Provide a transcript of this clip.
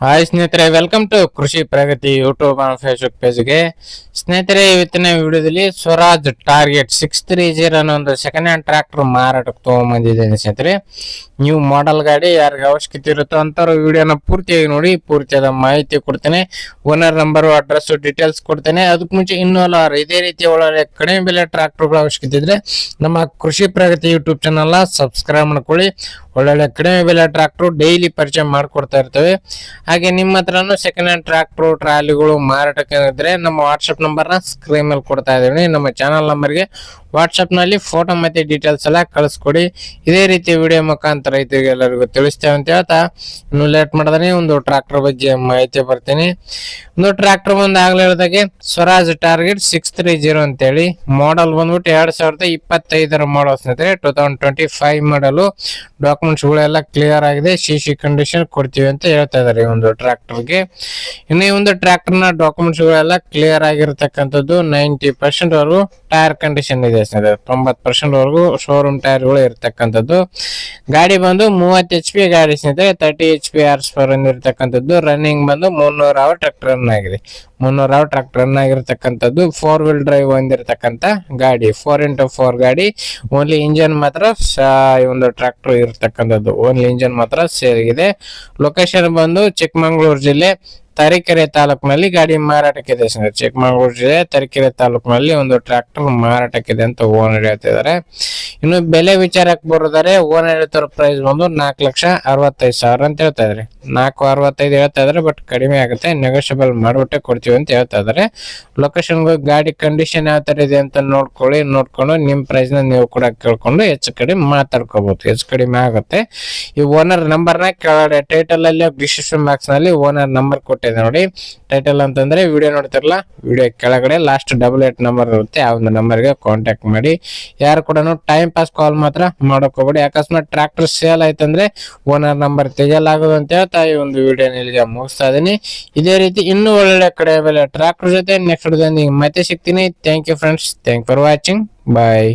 Hi ಸ್ನೇಹಿತರೆ, welcome to ಕೃಷಿ ಪ್ರಗತಿ YouTube and Facebook ಪೇಜ್ಗೆ. ಸ್ನೇಹಿತರೆ, ಇವತ್ತಿನ ವಿಡಿಯೋದಲ್ಲಿ ಸ್ವರಾಜ್ ಟಾರ್ಗೆಟ್ 630 ಅನ್ನೋ ಒಂದು ಸೆಕೆಂಡ್ ಹ್ಯಾಂಡ್ ಟ್ರ್ಯಾಕ್ಟರ್ ಮಾರಾಟಕ್ಕೆ ತಗೊಂಡ್ಬಂದಿದ್ದೇನೆ. ಸ್ನೇಹಿತರೆ, ನ್ಯೂ ಮಾಡೆಲ್ ಗಾಡಿ ಯಾರಿಗೆ ಅವಶ್ಯಕತೆ ಇರುತ್ತೋ ಅಂತವ್ರು ವಿಡಿಯೋನ ಪೂರ್ತಿಯಾಗಿ ನೋಡಿ. ಪೂರ್ತಿಯಾದ ಮಾಹಿತಿ ಕೊಡ್ತೇನೆ, ಓನರ್ ನಂಬರ್, ಅಡ್ರೆಸ್, ಡೀಟೇಲ್ಸ್ ಕೊಡ್ತೇನೆ. ಅದಕ್ಕೆ ಮುಂಚೆ ಇನ್ನೂ ಇದೇ ರೀತಿ ಒಳ್ಳೆ ಕಡಿಮೆ ಬೆಲೆ ಟ್ರ್ಯಾಕ್ಟರ್ಗಳ ಅವಶ್ಯಕತೆ ಇದ್ರೆ ನಮ್ಮ ಕೃಷಿ ಪ್ರಗತಿ ಯೂಟ್ಯೂಬ್ ಚಾನಲ್ ಸಬ್ಸ್ಕ್ರೈಬ್ ಮಾಡ್ಕೊಳ್ಳಿ. ಒಳ್ಳೊಳ್ಳೆ ಕಡಿಮೆ ಬೆಲೆ ಟ್ರ್ಯಾಕ್ಟರ್ ಡೈಲಿ ಪರಿಚಯ ಮಾಡ್ಕೊಡ್ತಾ ಇರ್ತೇವೆ. ಹಾಗೆ ನಿಮ್ಮ ಹತ್ರನೂ ಸೆಕೆಂಡ್ ಹ್ಯಾಂಡ್ ಟ್ರ್ಯಾಕ್ಟರ್ ಟ್ರಾಲಿಗಳು ಮಾರಾಟಕ್ಕೆ ಇದ್ರೆ ನಮ್ಮ ವಾಟ್ಸ್ಆಪ್ ನಂಬರ್ನ ಸ್ಕ್ರೀನ್ ಮೇಲೆ ಕೊಡ್ತಾ ಇದ್ದೀವಿ. ನಮ್ಮ ಚಾನಲ್ ನಂಬರ್ಗೆ ವಾಟ್ಸ್ಆಪ್ ನಲ್ಲಿ ಫೋಟೋ ಮತ್ತೆ ಡೀಟೇಲ್ಸ್ ಎಲ್ಲ ಕಳಿಸ್ಕೊಡಿ. ಇದೇ ರೀತಿ ವಿಡಿಯೋ ಮುಖಾಂತರ ರೈತರಿಗೆ ಎಲ್ಲರಿಗೂ ತಿಳಿಸ್ತೇವೆ ಅಂತ ಹೇಳ್ತಾ, ಇನ್ನು ಲೇಟ್ ಮಾಡಿದ್ರೆ ಒಂದು ಟ್ರ್ಯಾಕ್ಟರ್ ಬಗ್ಗೆ ಮಾಹಿತಿ ಬರ್ತೀನಿ. ಒಂದು ಟ್ರ್ಯಾಕ್ಟರ್ ಬಂದು ಆಗ್ಲೇ ಹೇಳಿದಾಗೆ ಸ್ವರಾಜ್ ಟಾರ್ಗೆಟ್ 630 ಅಂತೇಳಿ ಮಾಡೆಲ್ ಬಂದ್ಬಿಟ್ಟು 2025 ಮಾಡಲ್ ಸ್ನೇಹಿತರೆ. 2025 ಮಾಡಲು. ಡಾಕ್ಯುಮೆಂಟ್ಸ್ ಗಳೆಲ್ಲ ಕ್ಲಿಯರ್ ಆಗಿದೆ, ಸಿ ಕಂಡೀಷನ್ ಕೊಡ್ತೀವಿ ಅಂತ ಹೇಳ್ತಾ ಇದಾರೆ ಒಂದು ಟ್ರ್ಯಾಕ್ಟರ್ಗೆ. ಇನ್ನು ಈ ಒಂದು ಟ್ರ್ಯಾಕ್ಟರ್ ನ ಡಾಕ್ಯುಮೆಂಟ್ಸ್ ಗಳೆಲ್ಲ ಕ್ಲಿಯರ್ ಆಗಿರತಕ್ಕಂಥದ್ದು. 90% ವರೆಗೂ ಟೈರ್ ಕಂಡೀಷನ್ ಇದೆ ಸ್ನೇಹಿತರೆ. 90% ವರೆಗೂ ಶೋರೂಮ್ ಟೈರ್ ಗಳು ಇರತಕ್ಕಂಥದ್ದು. ಗಾಡಿ ಬಂದು 30 HP ಗಾಡಿ ಸ್ನೇಹಿತರೆ. 30 HP horsepower ಇರತಕ್ಕಂಥದ್ದು. ರನ್ನಿಂಗ್ ಬಂದು 300 ಅವರ್ ಟ್ರ್ಯಾಕ್ಟರ್ ರನ್ ಆಗಿದೆ. 300 ಅವರ್ ಟ್ರ್ಯಾಕ್ಟರ್ ರನ್ ಆಗಿರತಕ್ಕಂಥದ್ದು. 4 ವೀಲ್ ಡ್ರೈವ್ ಹೊಂದಿರತಕ್ಕಂತ ಗಾಡಿ. 4x4 ಗಾಡಿ. ಓನ್ಲಿ ಇಂಜನ್ ಮಾತ್ರ ಈ ಒಂದು ಟ್ರ್ಯಾಕ್ಟರ್ ಇರತಕ್ಕಂಥದ್ದು. ಓನ್ಲಿ ಇಂಜನ್ ಮಾತ್ರ ಸೇರಿಗಿದೆ. ಲೊಕೇಶನ್ ಬಂದು ಚಿಕ್ಕಮಗಳೂರು ಜಿಲ್ಲೆ ತರೀಕೆರೆ ತಾಲೂಕಿನಲ್ಲಿ ಗಾಡಿ ಮಾರಾಟಕ್ಕಿದೆ. ಚಿಕ್ಕಮಗಳೂರು ಜಿಲ್ಲೆ ತರೀಕೆರೆ ತಾಲೂಕಿನಲ್ಲಿ ಒಂದು ಟ್ರ್ಯಾಕ್ಟರ್ ಮಾರಾಟಕ್ಕಿದೆ ಅಂತ ಓನರ್ ಹೇಳ್ತಿದ್ದಾರೆ. ಇನ್ನು ಬೆಲೆ ವಿಚಾರಕ್ಕೆ ಬರೋದಾರೆ, ಓನರ್ ಹೇಳ್ತಿರೋ ಪ್ರೈಸ್ ಬಂದು 4,65,000 ಅಂತ ಹೇಳ್ತಾ ಇದಾರೆ. 4,65 ಹೇಳ್ತಾ ಇದಾರೆ, ಬಟ್ ಕಡಿಮೆ ಆಗುತ್ತೆ, ನೆಗೋಷಿಯಬಲ್ ಮಾಡ್ಬಿಟ್ಟೆ ಕೊಡ್ತೀವಿ ಅಂತ ಹೇಳ್ತಾ ಇದಾರೆ. ಲೊಕೇಶನ್ ಗಾಡಿ ಕಂಡೀಷನ್ ಯಾವ ತರ ಇದೆ ಅಂತ ನೋಡ್ಕೊಂಡು ನಿಮ್ ಪ್ರೈಸ್ ನ ನೀವು ಕೂಡ ಕೇಳ್ಕೊಂಡು ಹೆಚ್ಚು ಕಡಿಮೆ ಮಾತಾಡ್ಕೋಬಹುದು. ಹೆಚ್ಚು ಕಡಿಮೆ ಆಗುತ್ತೆ. ಈ ಓನರ್ ನಂಬರ್ ನ ಕೆಳಗಡೆ ಟೈಟಲ್ ಅಲ್ಲಿ ಡಿಸ್ಕ್ರಿಪ್ಷನ್ ಬಾಕ್ಸ್ ನಲ್ಲಿ ಓನರ್ ನಂಬರ್ ಕೊಟ್ಟಿದೆ ನೋಡಿ. ಟೈಟಲ್ ಅಂತಂದ್ರೆ ವಿಡಿಯೋ ನೋಡ್ತಿರಲ್ಲ, ವಿಡಿಯೋ ಕೆಳಗಡೆ ಲಾಸ್ಟ್ 88 ನಂಬರ್ ಇರುತ್ತೆ. ಆ ಒಂದು ನಂಬರ್ಗೆ ಕಾಂಟ್ಯಾಕ್ಟ್ ಮಾಡಿ. ಯಾರು ಕೂಡ ಟೈಮ್ ಪಾಸ್ ಕಾಲ್ ಮಾತ್ರ ಮಾಡೋಕೋಬೇಡಿ. ಅಕಸ್ಮಾತ್ ಟ್ರ್ಯಾಕ್ಟರ್ ಸೇಲ್ ಆಯ್ತಂದ್ರೆ ಓನರ್ ನಂಬರ್ ತೆಗೆಯಲಾಗೋದು ಅಂತ ಹೇಳ್ತಾ ಈ ಒಂದು ವಿಡಿಯೋ ಇಲ್ಲಿಗೆ ಮುಗಿಸ್ತಾ ಇದೀನಿ. ಇದೇ ರೀತಿ ಇನ್ನೂ ಒಳ್ಳೆ ಕಡೆ ಬೆಲೆ ಟ್ರ್ಯಾಕ್ಟರ್ ಜೊತೆ ನೆಕ್ಸ್ಟ್ ಮತ್ತೆ ಸಿಗ್ತೀನಿ. Thank you friends, thank for watching, bye.